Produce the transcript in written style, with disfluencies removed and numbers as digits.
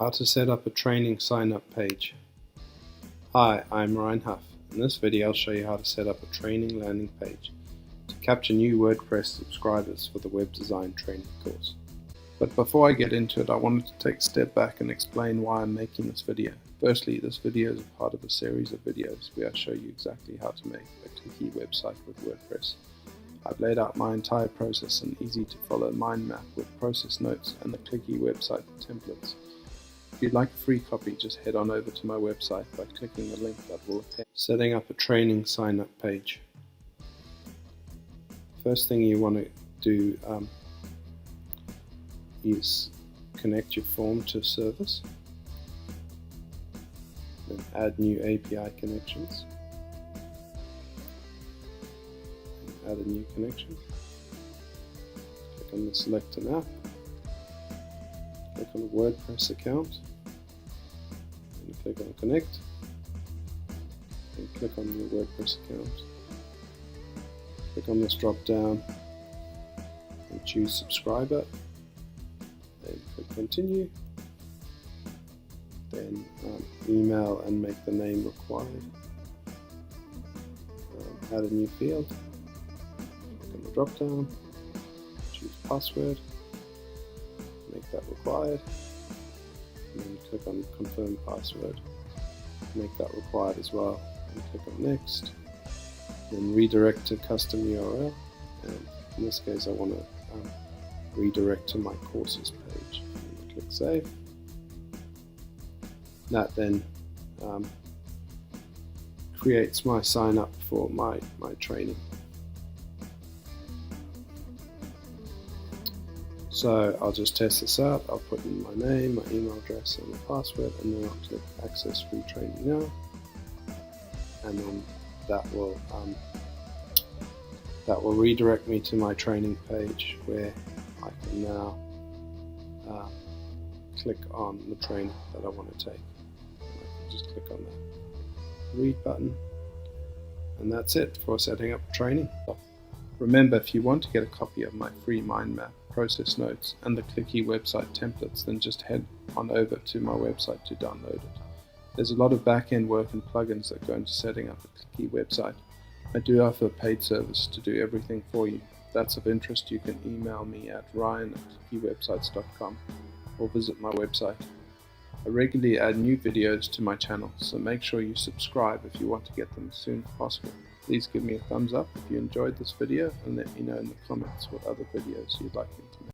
How to set up a training sign-up page. Hi, I'm Ryan Huff. In this video I'll show you how to set up a training landing page to capture new Wordpress subscribers for the web design training course. But before I get into it, I wanted to take a step back and explain why I'm making this video. Firstly, this video is a part of a series of videos where I show you exactly how to make a Clicky website with WordPress. I've laid out my entire process in easy to follow mind map with process notes and the Clicky website templates. If you'd like a free copy, just head on over to my website by clicking the link that will appear. Setting up a training sign-up page. First thing you want to do is connect your form to a service, then add new API connections, add a new connection, click on the select an app, click on a WordPress account, and click on connect, and click on your WordPress account, click on this drop down and choose subscriber, then click continue, then email and make the name required, add a new field, click on the drop down, choose password, make that required, and then click on confirm password, make that required as well, and click on next, then redirect to custom URL, and in this case I want to redirect to my courses page, and click save. That then creates my sign up for my training. So I'll just test this out. I'll put in my name, my email address and my password, and then I'll click access free training now, and then that will redirect me to my training page where I can now click on the training that I want to take. I can just click on that read button, and that's it for setting up training. Remember, if you want to get a copy of my free mind map, process notes and the Clicky website templates, then just head on over to my website to download it. There's a lot of back-end work and plugins that go into setting up a Clicky website. I do offer a paid service to do everything for you. If that's of interest, you can email me at ryan@clickywebsites.com or visit my website. I regularly add new videos to my channel, so make sure you subscribe if you want to get them as soon as possible. Please give me a thumbs up if you enjoyed this video, and let me know in the comments what other videos you'd like me to make.